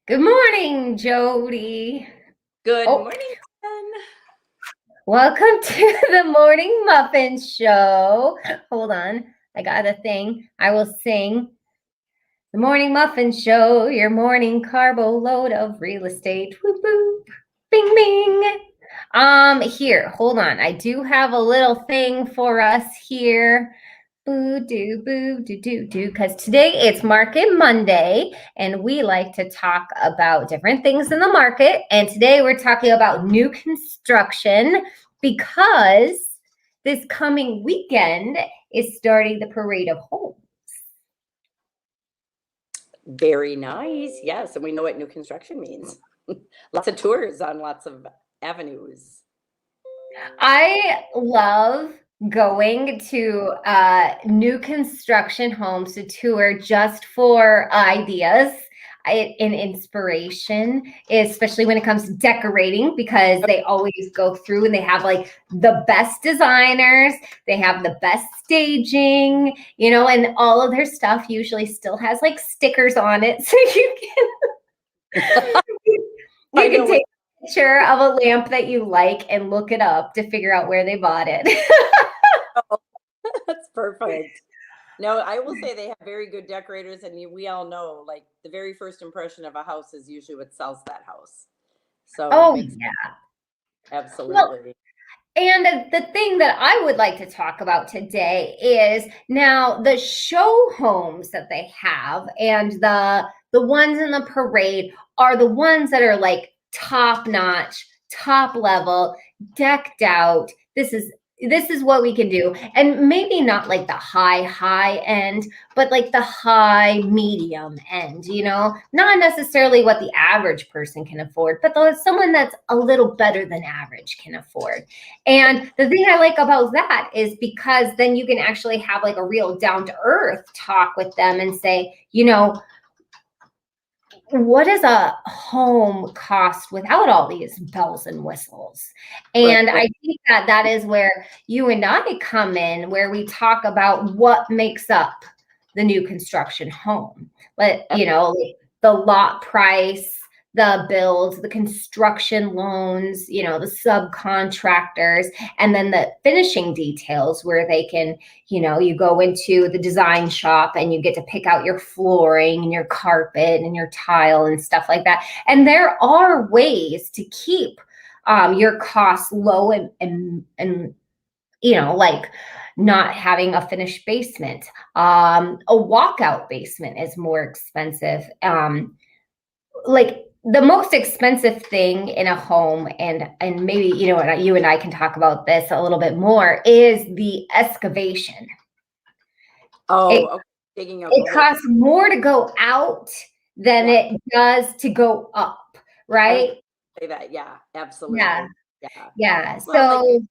Good morning, Jody. Good Oh, morning, Jen. welcome to the Morning Muffin Show. Hold on, I got a thing. I will sing the Morning Muffin Show, your morning carbo load of real estate. Whoop whoop, bing bing. Here, hold on. I do have a little thing for us here. Boo do do, because today it's Market Monday and we like to talk about different things in the market. And today we're talking about new construction because this coming weekend is starting the parade of homes. Very nice. Yes, and we know what new construction means. Lots of tours on lots of avenues. I love going to new construction homes to tour just for ideas and inspiration, especially when it comes to decorating, because they always go through and they have like the best designers, they have the best staging, and all of their stuff usually still has like stickers on it. So I you can know what. take picture of a lamp that you like and look it up to figure out where they bought it. That's perfect. No, I will say they have very good decorators, and we all know like the very first impression of a house is usually what sells that house. So it Oh, makes yeah. Well, absolutely. and the thing that I would like to talk about today is now the show homes that they have and the ones in the parade are the ones that are like top notch, top level, decked out. This is what we can do. And maybe not like the high end, but like the high medium end, not necessarily what the average person can afford, but someone that's a little better than average can afford. And the thing I like about that is because then you can actually have like a real down to earth talk with them and say, what does a home cost without all these bells and whistles? Right. And I think that is where you and I come in, where we talk about what makes up the new construction home. Like the lot price, the bills, the construction loans, the subcontractors, and then the finishing details where they can, you go into the design shop and you get to pick out your flooring and your carpet and your tile and stuff like that. And there are ways to keep your costs low and like not having a finished basement. A walkout basement is more expensive. Like the most expensive thing in a home, and maybe you and I can talk about this a little bit more, is the excavation. Oh, it, okay. Digging out the it hole. costs more to go out than Yeah, it does to go up, I was right? going to say that. Yeah, Yeah, absolutely. Yeah. yeah. Well, like So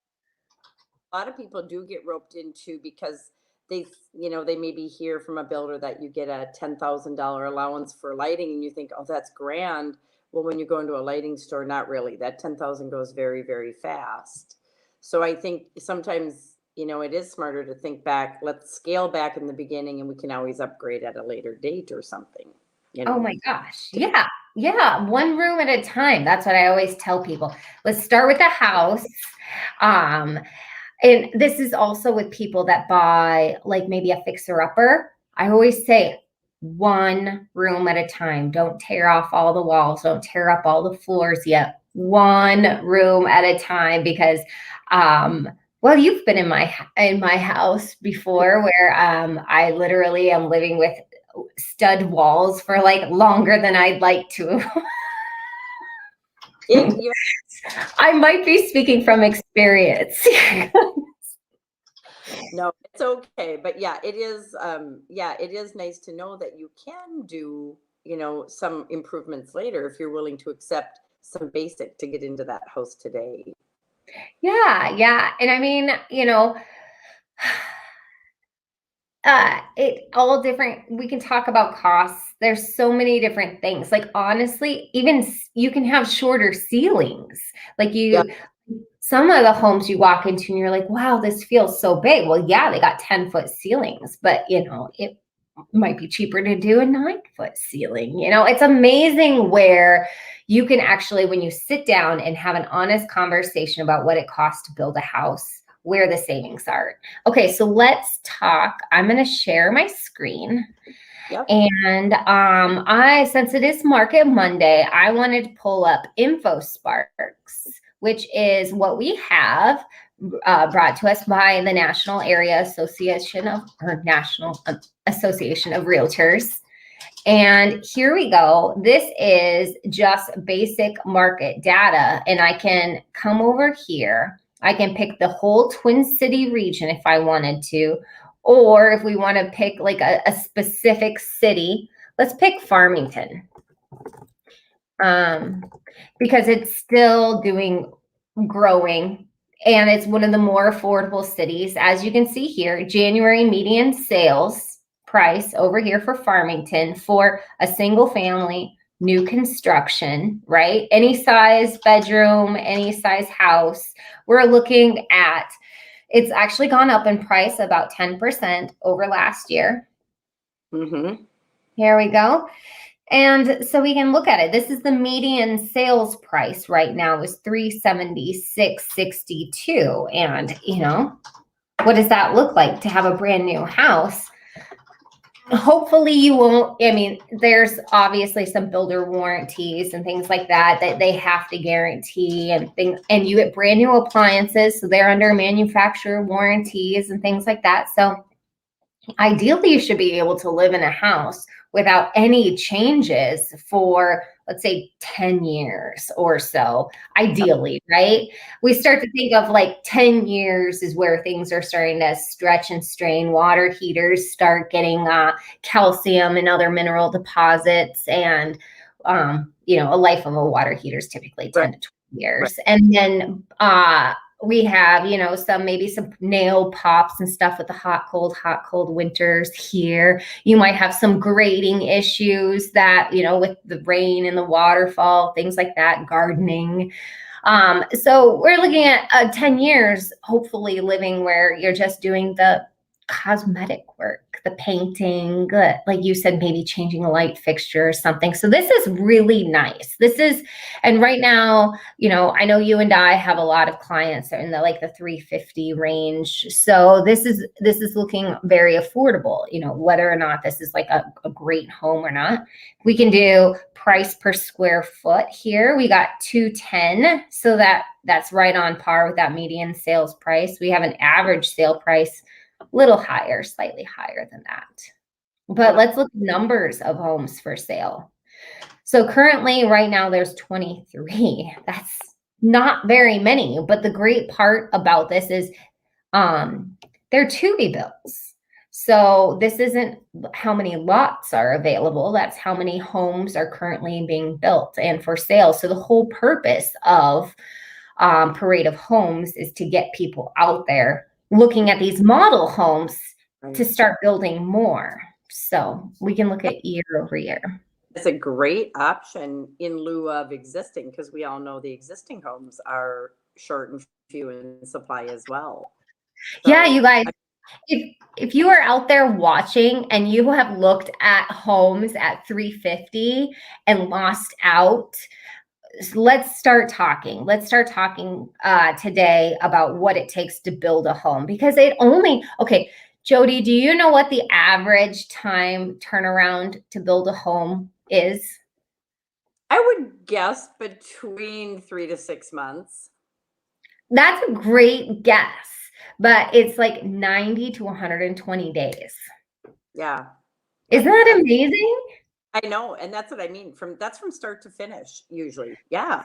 a lot of people do get roped into because they maybe hear from a builder that you get a $10,000 allowance for lighting and you think, oh, that's grand. Well, when you go into a lighting store, not really. That 10,000 goes very, very fast. So I think sometimes, it is smarter to think back, let's scale back in the beginning and we can always upgrade at a later date or something, you oh know. my gosh. Yeah. Yeah. One room at a time. That's what I always tell people. Let's start with the house. Um, and this is also with people that buy like maybe a fixer upper. I always say one room at a time. Don't tear off all the walls. Don't tear up all the floors yet. One room at a time because well, you've been in my house before where I literally am living with stud walls for like longer than I'd like to. You I might be speaking from experience. No, it's okay. But yeah, it is nice to know that you can do, some improvements later if you're willing to accept some basic to get into that house today. Yeah, yeah. And I mean, it all different. We can talk about costs. There's so many different things. Like honestly, even you can have shorter ceilings. Like Yeah. some of the homes you walk into and you're like, wow, this feels so big. Well, yeah, they got 10-foot ceilings, but might be cheaper to do a 9-foot ceiling. It's amazing where you can actually, when you sit down and have an honest conversation about what it costs to build a house, where the savings are. Okay, so let's talk. I'm going to share my screen. Yep. And since it is Market Monday, I wanted to pull up InfoSparks, which is what we have brought to us by the National Association of Realtors. And here we go. This is just basic market data. And I can come over here. I can pick the whole Twin City region if I wanted to, or if we want to pick like a specific city, let's pick Farmington. Because it's still growing, and it's one of the more affordable cities. As you can see here, January median sales price over here for Farmington for a single family new construction, right? Any size bedroom, any size house. We're looking at, it's actually gone up in price about 10% over last year. Mm-hmm. Here we go. And so we can look at it. This is the median sales price right now is $376.62. And what does that look like to have a brand new house? Hopefully you won't, there's obviously some builder warranties and things like that they have to guarantee and things, and you get brand new appliances, so they're under manufacturer warranties and things like that. So ideally you should be able to live in a house without any changes for, let's say, 10 years or so, ideally, right? We start to think of like 10 years is where things are starting to stretch and strain. Water heaters start getting calcium and other mineral deposits, and a life of a water heater is typically 10 to 20 years. Right. And then we have, maybe some nail pops and stuff with the hot, cold winters here. You might have some grading issues that, with the rain and the waterfall, things like that, gardening. So we're looking at 10 years, hopefully living where you're just doing the cosmetic work, the painting, like you said, maybe changing a light fixture or something. So this is really nice. And right now, I know you and I have a lot of clients that are in the 350 range. So this is looking very affordable, whether or not this is like a great home or not. We can do price per square foot here. We got 210. So that's right on par with that median sales price. We have an average sale price little higher, slightly higher than that. But let's look at numbers of homes for sale. So currently, right now, there's 23. That's not very many. But the great part about this is they're to-be-builts. So this isn't how many lots are available. That's how many homes are currently being built and for sale. So the whole purpose of Parade of Homes is to get people out there looking at these model homes to start building more. So we can look at year over year. It's a great option in lieu of existing, because we all know the existing homes are short and few in supply as well. So, yeah, you guys, if you are out there watching and you have looked at homes at 350 and lost out, let's start talking. Let's start talking today about what it takes to build a home, because okay, Jody, do you know what the average time turnaround to build a home is? I would guess between 3 to 6 months. That's a great guess, but it's like 90 to 120 days. Yeah. Isn't that amazing? I know. And that's what I mean. That's from start to finish, usually. Yeah.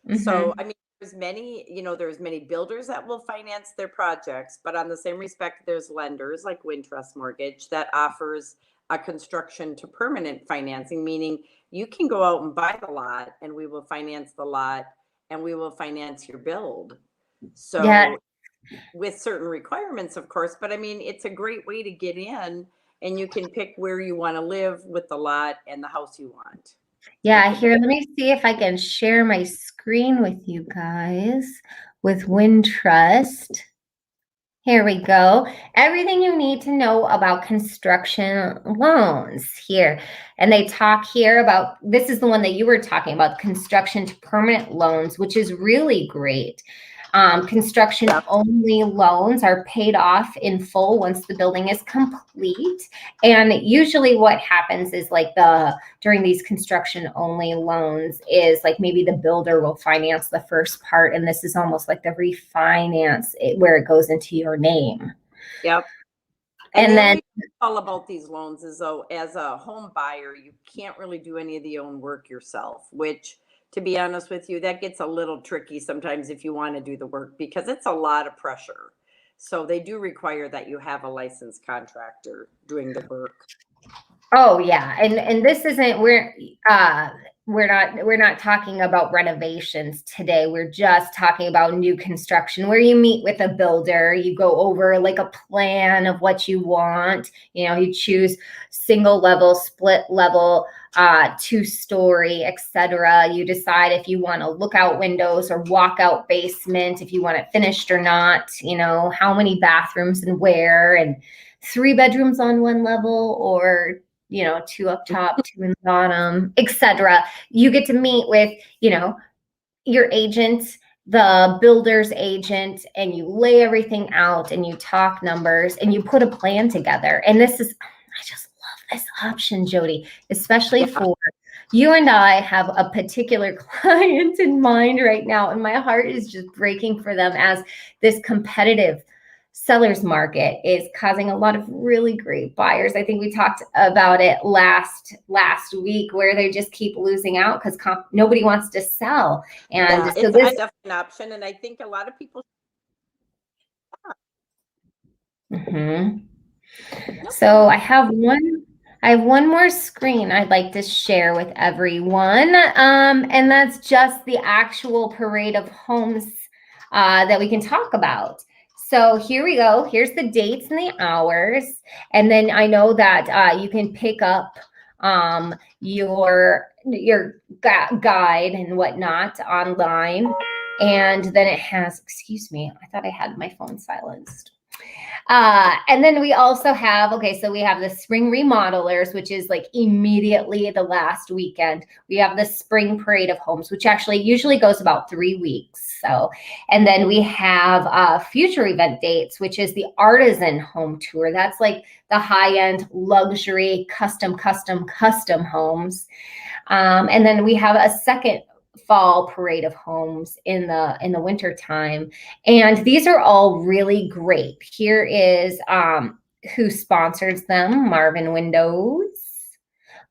Mm-hmm. So, there's many builders that will finance their projects, but on the same respect, there's lenders like Wintrust Mortgage that offers a construction to permanent financing, meaning you can go out and buy the lot and we will finance the lot and we will finance your build. So yeah, with certain requirements, of course, but it's a great way to get in. And you can pick where you want to live with the lot and the house you want. Yeah, here, let me see if I can share my screen with you guys with Wintrust. Here we go. Everything you need to know about construction loans here. And they talk here about this is the one that you were talking about, construction to permanent loans, which is really great. Construction Yeah. only loans are paid off in full once the building is complete. And usually what happens is like during these construction only loans is like maybe the builder will finance the first part, and this is almost like the refinance where it goes into your name. Yep. And And the then only thing all about these loans is though, as a home buyer, you can't really do any of the own work yourself, which to be honest with you, that gets a little tricky sometimes if you want to do the work because it's a lot of pressure. So they do require that you have a licensed contractor doing the work. oh yeah, and this isn't uh we're not talking about renovations today. We're just talking about new construction where you meet with a builder, you go over like a plan of what you want. You know, you choose single level, split level, two-story, etc. You decide if you want to lookout windows or walkout basement, if you want it finished or not, you know, how many bathrooms and where, and three bedrooms on one level or you know, two up top, two in the bottom, etc. You get to meet with, you know, your agent, the builder's agent, and you lay everything out and you talk numbers and you put a plan together. And this is, I just love this option, Jody, especially Yeah. for you and I have a particular client in mind right now, and my heart is just breaking for them as this competitive seller's market is causing a lot of really great buyers. I think we talked about it last week where they just keep losing out because nobody wants to sell. And Yeah, so it's this, definitely an option. And I think a lot of people, Mhm. nope, go So ahead. I have one more screen I'd like to share with everyone. And that's just the actual parade of homes that we can talk about. So here we go. Here's the dates and the hours. And then I know that you can pick up your guide and whatnot online. And then it has, excuse me, I thought I had my phone silenced. And then we also have, okay, so we have the spring remodelers, which is like immediately the last weekend. We have the spring parade of homes, which actually usually goes about 3 weeks. So, and then we have future event dates, which is the artisan home tour. That's like the high end luxury custom homes. And then we have a second fall parade of homes in the winter time, and these are all really great. Here is who sponsors them, Marvin Windows.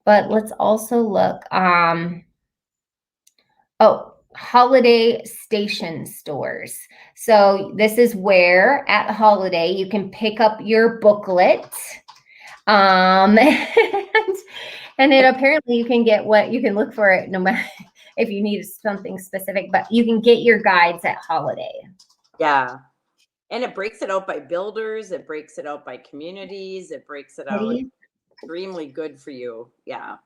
But let's also look Holiday Station stores. So this is where at Holiday you can pick up your booklet, and it apparently you can get what you can look for it no matter if you need something specific, but you can get your guides at Holiday. Yeah. And it breaks it out by builders, it breaks it out by communities, it breaks it out extremely good for you. Yeah.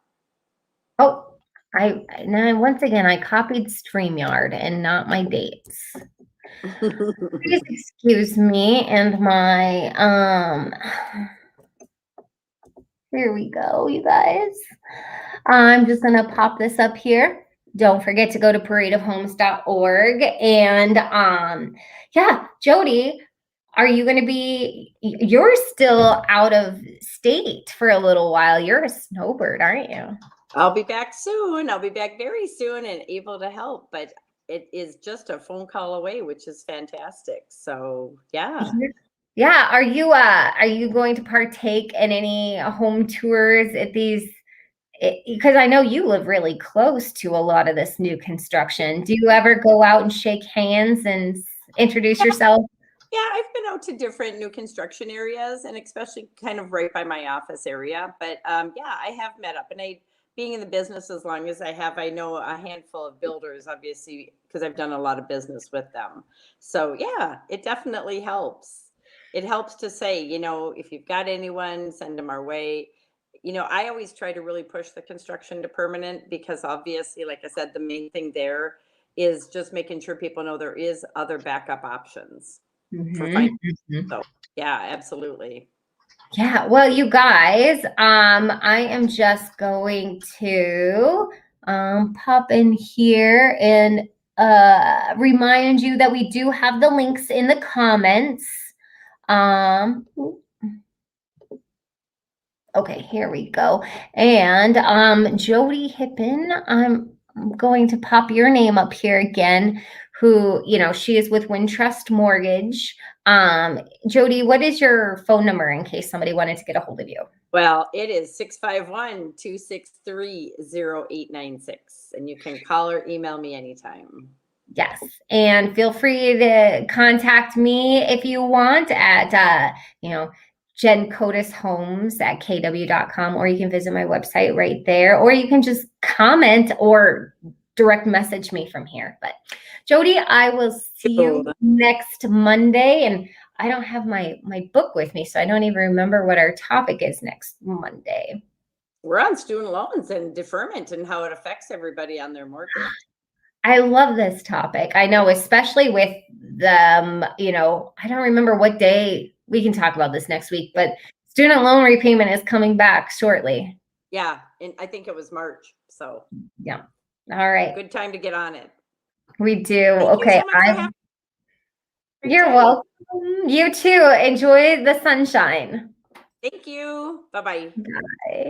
Oh, now once again I copied StreamYard and not my dates. Please excuse me and my here we go, you guys. I'm just gonna pop this up here. Don't forget to go to paradeofhomes.org. And yeah, Jody, are you going to be, you're still out of state for a little while. You're a snowbird, aren't you? I'll be back soon. I'll be back very soon and able to help, but it is just a phone call away, which is fantastic. So, yeah. Yeah, are you going to partake in any home tours at these, because I know you live really close to a lot of this new construction. Do you ever go out and shake hands and introduce yourself? Yeah, I've been out to different new construction areas and especially kind of right by my office area. But yeah, I have met up and being in the business as long as I have, I know a handful of builders, obviously, because I've done a lot of business with them. So yeah, it definitely helps. It helps to say, if you've got anyone, send them our way. I always try to really push the construction to permanent because obviously, like I said, the main thing there is just making sure people know there is other backup options. for Mhm, finance. mhm. So, yeah, absolutely. Yeah, well, you guys, I am just going to pop in here and remind you that we do have the links in the comments. Okay, here we go. And Jody Hippen, I'm going to pop your name up here again, who, she is with Wintrust Mortgage. Jody, what is your phone number in case somebody wanted to get a hold of you? Well, it is 651-263-0896. And you can call or email me anytime. Yes. And feel free to contact me if you want at, Jen Cotis Homes at kw.com, or you can visit my website right there, or you can just comment or direct message me from here. But Jody, I will see you next Monday. And I don't have my book with me, so I don't even remember what our topic is next Monday. We're on student loans and deferment and how it affects everybody on their mortgage. I love this topic. I know, especially with them, I don't remember what day. We can talk about this next week, but student loan repayment is coming back shortly. Yeah, and I think it was March. So, yeah. All right. Good time to get on it. We do. Thank okay. You so much for having You're welcome. You too. Enjoy the sunshine. Thank you. Bye-bye. Bye.